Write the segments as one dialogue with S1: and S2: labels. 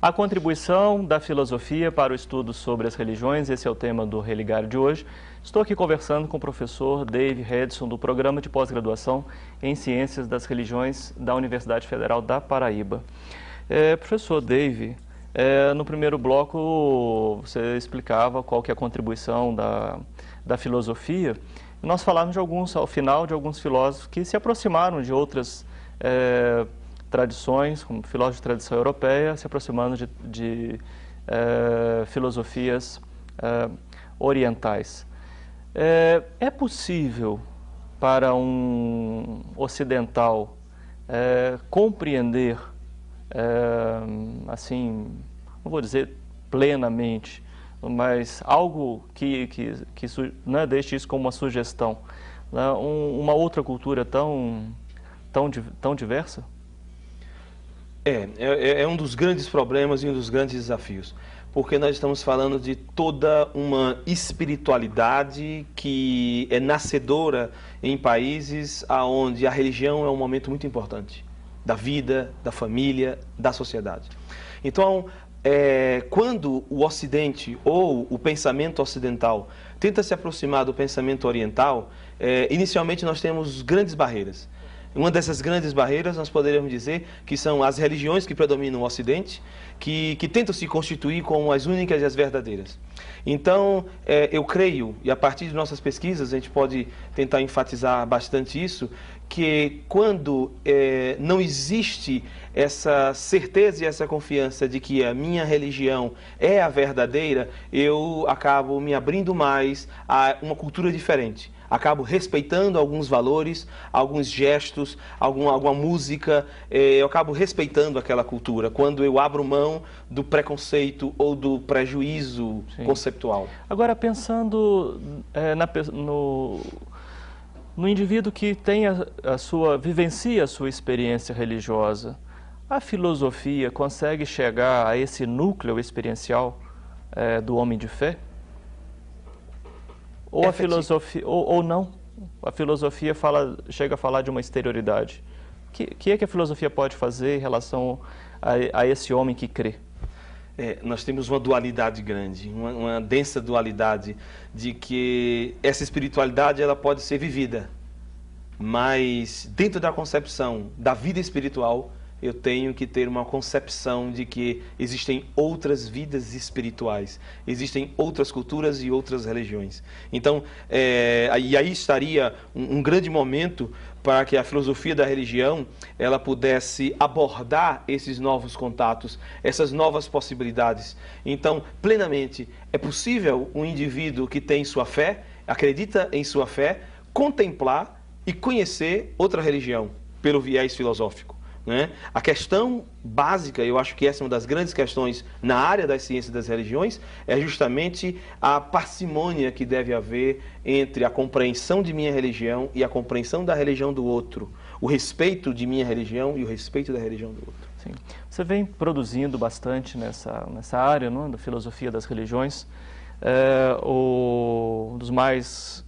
S1: A contribuição da filosofia para o estudo sobre as religiões, esse é o tema do Religar de hoje. Estou aqui conversando com o professor Dave Redson, do Programa de Pós-Graduação em Ciências das Religiões da Universidade Federal da Paraíba. Professor Dave, no primeiro bloco você explicava qual que é a contribuição da filosofia. Nós falamos ao final de alguns filósofos que se aproximaram de outras tradições, como filósofos de tradição europeia, se aproximando de filosofias orientais. É possível para um ocidental compreender, assim, não vou dizer plenamente, mas algo que deixe isso como uma sugestão, uma outra cultura tão diversa?
S2: É um dos grandes problemas e um dos grandes desafios, porque nós estamos falando de toda uma espiritualidade que é nascedora em países onde a religião é um momento muito importante da vida, da família, da sociedade. Então, quando o Ocidente ou o pensamento ocidental tenta se aproximar do pensamento oriental, inicialmente nós temos grandes barreiras. Uma dessas grandes barreiras, nós poderíamos dizer que são as religiões que predominam no Ocidente, que tentam se constituir como as únicas e as verdadeiras. Então, eu creio, e a partir de nossas pesquisas a gente pode tentar enfatizar bastante isso, que quando não existe essa certeza e essa confiança de que a minha religião é a verdadeira, eu acabo me abrindo mais a uma cultura diferente. Acabo respeitando alguns valores, alguns gestos, alguma música, eu acabo respeitando aquela cultura, quando eu abro mão do preconceito ou do prejuízo conceptual.
S1: Agora, pensando no indivíduo que tem vivencia a sua experiência religiosa, a filosofia consegue chegar a esse núcleo experiencial do homem de fé? Ou a filosofia, ou não? A filosofia chega a falar de uma exterioridade. O que é que a filosofia pode fazer em relação a esse homem que crê?
S2: Nós temos uma dualidade grande, uma densa dualidade de que essa espiritualidade ela pode ser vivida, mas dentro da concepção da vida espiritual, eu tenho que ter uma concepção de que existem outras vidas espirituais, existem outras culturas e outras religiões. Então, e aí estaria um grande momento para que a filosofia da religião ela pudesse abordar esses novos contatos, essas novas possibilidades. Então, plenamente, é possível um indivíduo que tem sua fé, acredita em sua fé, contemplar e conhecer outra religião pelo viés filosófico. A questão básica, eu acho que essa é uma das grandes questões na área das ciências das religiões, é justamente a parcimônia que deve haver entre a compreensão de minha religião e a compreensão da religião do outro, o respeito de minha religião e o respeito da religião do outro.
S1: Sim. Você vem produzindo bastante nessa área, não, da filosofia das religiões. Um dos mais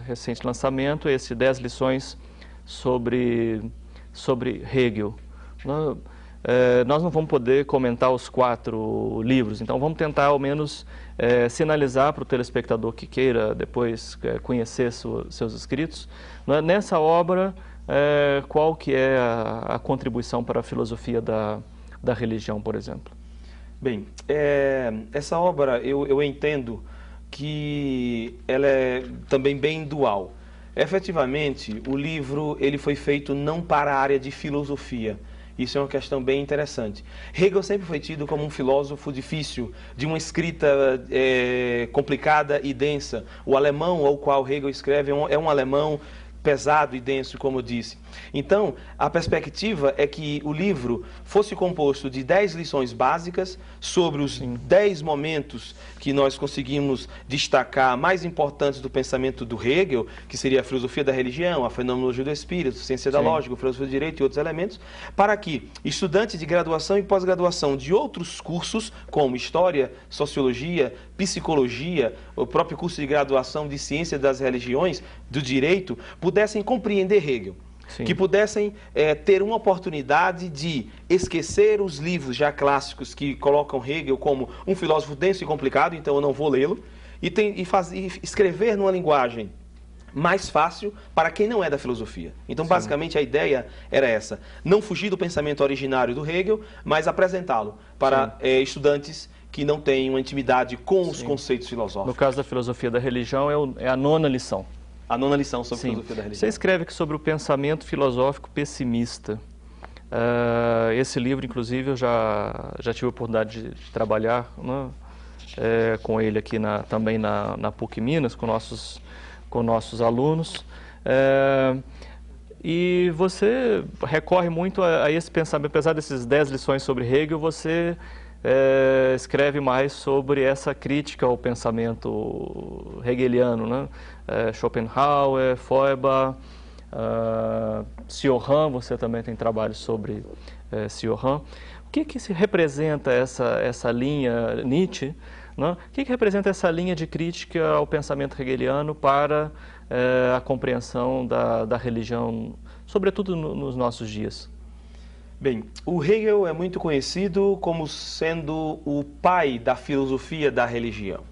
S1: recentes lançamentos é esse 10 lições sobre Hegel. Nós não vamos poder comentar os 4 livros, então vamos tentar ao menos sinalizar para o telespectador que queira depois conhecer seus escritos. Nessa obra, qual que é a contribuição para a filosofia da religião, por exemplo?
S2: Bem, essa obra eu entendo que ela é também bem dual. Efetivamente, o livro ele foi feito não para a área de filosofia. Isso é uma questão bem interessante. Hegel sempre foi tido como um filósofo difícil, de uma escrita complicada e densa. O alemão ao qual Hegel escreve é um alemão pesado e denso, como eu disse. Então, a perspectiva é que o livro fosse composto de 10 lições básicas sobre os 10 momentos que nós conseguimos destacar mais importantes do pensamento do Hegel, que seria a filosofia da religião, a fenomenologia do espírito, a ciência da lógica, a filosofia do direito e outros elementos, para que estudantes de graduação e pós-graduação de outros cursos, como história, sociologia, psicologia, o próprio curso de graduação de ciência das religiões, do direito, pudessem compreender Hegel.
S1: Sim.
S2: que pudessem ter uma oportunidade de esquecer os livros já clássicos que colocam Hegel como um filósofo denso e complicado, então eu não vou lê-lo, e escrever numa linguagem mais fácil para quem não é da filosofia. Então, basicamente, a ideia era essa. Não fugir do pensamento originário do Hegel, mas apresentá-lo para estudantes que não têm uma intimidade com os conceitos filosóficos.
S1: No caso da filosofia da religião, é a 9ª lição.
S2: A 9ª lição sobre filosofia da religião.
S1: Você escreve aqui sobre o pensamento filosófico pessimista. Esse livro, inclusive, eu já tive a oportunidade de trabalhar, né, com ele aqui também na PUC Minas, com nossos alunos, e você recorre muito a esse pensamento. Apesar desses 10 lições sobre Hegel, você escreve mais sobre essa crítica ao pensamento hegeliano, né? Schopenhauer, Feuerbach, Cioran, você também tem trabalhos sobre Cioran. O que se representa essa linha Nietzsche? Não? O que representa essa linha de crítica ao pensamento hegeliano para a compreensão da religião, sobretudo nos nossos dias?
S2: Bem, o Hegel é muito conhecido como sendo o pai da filosofia da religião.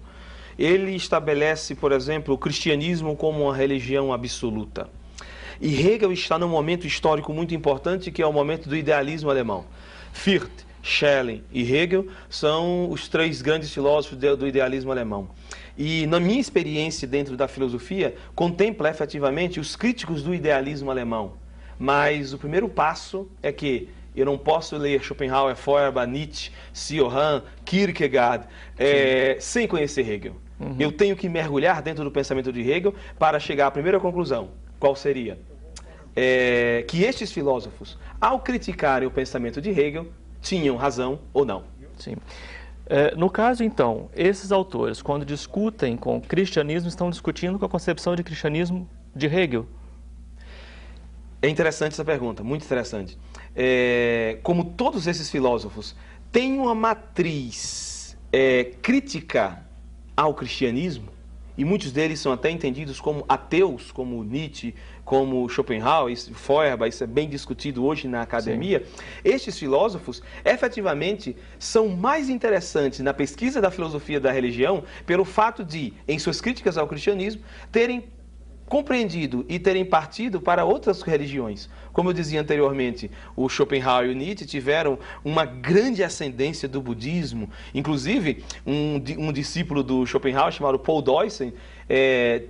S2: Ele estabelece, por exemplo, o cristianismo como uma religião absoluta. E Hegel está num momento histórico muito importante, que é o momento do idealismo alemão. Fichte, Schelling e Hegel são os 3 grandes filósofos do idealismo alemão. E na minha experiência dentro da filosofia, contempla efetivamente os críticos do idealismo alemão. Mas o primeiro passo é que eu não posso ler Schopenhauer, Feuerbach, Nietzsche, Cioran, Kierkegaard, sem conhecer Hegel. Eu tenho que mergulhar dentro do pensamento de Hegel para chegar à primeira conclusão. Qual seria? Que estes filósofos, ao criticarem o pensamento de Hegel, tinham razão ou não.
S1: Sim. No caso, então, esses autores, quando discutem com o cristianismo, estão discutindo com a concepção de cristianismo de Hegel?
S2: É interessante essa pergunta, muito interessante. Como todos esses filósofos têm uma matriz crítica ao cristianismo, e muitos deles são até entendidos como ateus, como Nietzsche, como Schopenhauer, Feuerbach, isso é bem discutido hoje na academia. Sim. Estes filósofos, efetivamente, são mais interessantes na pesquisa da filosofia da religião pelo fato de, em suas críticas ao cristianismo, terem compreendido e terem partido para outras religiões. Como eu dizia anteriormente, o Schopenhauer e o Nietzsche tiveram uma grande ascendência do budismo. Inclusive, um discípulo do Schopenhauer, chamado Paul Deussen,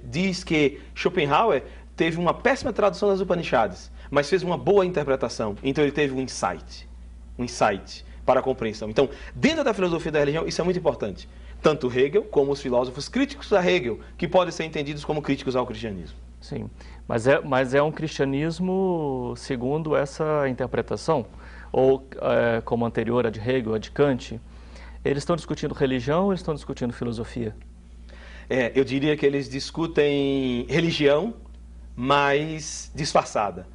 S2: diz que Schopenhauer teve uma péssima tradução das Upanishads, mas fez uma boa interpretação. Então ele teve um insight para a compreensão. Então, dentro da filosofia da religião, isso é muito importante. Tanto Hegel como os filósofos críticos a Hegel, que podem ser entendidos como críticos ao cristianismo.
S1: Sim, mas é um cristianismo segundo essa interpretação? Ou, como anterior a de Hegel, a de Kant, eles estão discutindo religião ou eles estão discutindo filosofia?
S2: Eu diria que eles discutem religião, mas disfarçada,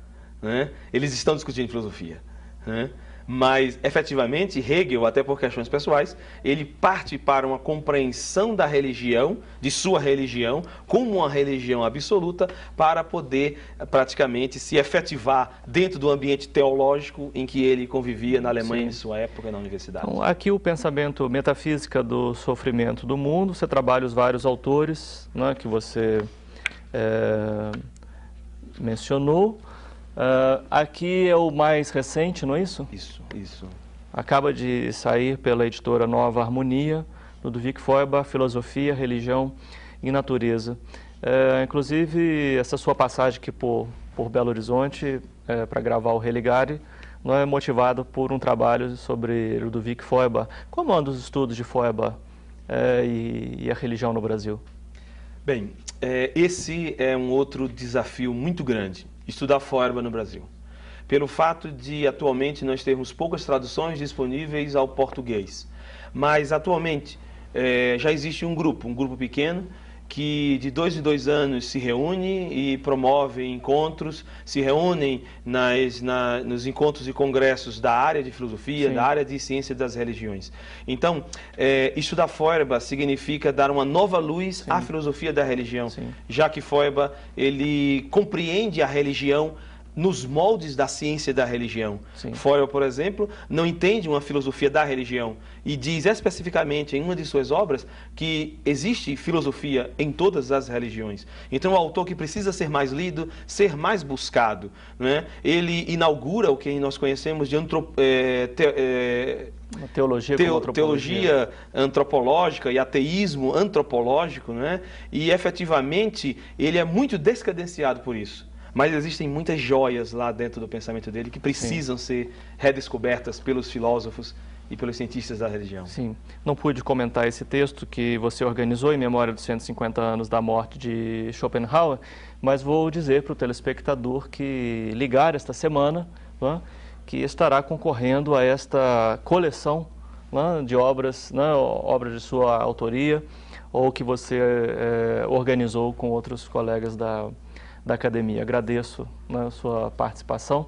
S2: né? Eles estão discutindo filosofia, né? Mas, efetivamente, Hegel, até por questões pessoais, ele parte para uma compreensão da religião, de sua religião, como uma religião absoluta, para poder, praticamente, se efetivar dentro do ambiente teológico em que ele convivia na Alemanha, em sua época, na universidade.
S1: Então, aqui o pensamento metafísica do sofrimento do mundo, você trabalha os vários autores, né, que você mencionou. Aqui é o mais recente, não é isso?
S2: Isso.
S1: Acaba de sair pela editora Nova Harmonia, Ludwig Feuerbach, Filosofia, Religião e Natureza. Inclusive, essa sua passagem aqui por Belo Horizonte para gravar o Religare não é motivado por um trabalho sobre Ludwig Feuerbach. Como andam os estudos de Feuerbach e a religião no Brasil?
S2: Bem, esse é um outro desafio muito grande. Estudar Feuerbach no Brasil. Pelo fato de, atualmente, nós termos poucas traduções disponíveis ao português. Mas, atualmente, já existe um grupo pequeno, que de 2 em 2 anos se reúne e promove encontros, se reúnem nos encontros e congressos da área de filosofia, da área de ciência das religiões. Então, estudar Feuerbach significa dar uma nova luz à filosofia da religião, já que Feuerbach ele compreende a religião nos moldes da ciência da religião.
S1: Sim.
S2: Foyle, por exemplo, não entende uma filosofia da religião e diz especificamente em uma de suas obras que existe filosofia em todas as religiões. Então, é um autor que precisa ser mais lido, ser mais buscado, né? Ele inaugura o que nós conhecemos de teologia antropológica e ateísmo antropológico, né? E efetivamente ele é muito descredenciado por isso. Mas existem muitas joias lá dentro do pensamento dele que precisam ser redescobertas pelos filósofos e pelos cientistas da religião.
S1: Sim. Não pude comentar esse texto que você organizou em memória dos 150 anos da morte de Schopenhauer, mas vou dizer para o telespectador que ligar esta semana, né, que estará concorrendo a esta coleção, né, de obras, né, obras de sua autoria, ou que você organizou com outros colegas da academia. Agradeço, né, a sua participação.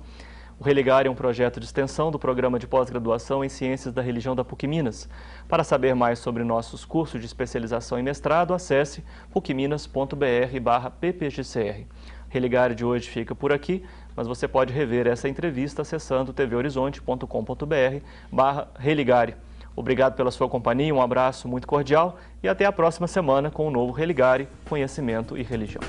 S1: O Religar é um projeto de extensão do programa de pós-graduação em Ciências da Religião da PUC Minas. Para saber mais sobre nossos cursos de especialização e mestrado, acesse pucminas.br/ppgcr. O Religar de hoje fica por aqui, mas você pode rever essa entrevista acessando tvhorizonte.com.br/religare. Obrigado pela sua companhia, um abraço muito cordial e até a próxima semana com o novo Religare, Conhecimento e Religião.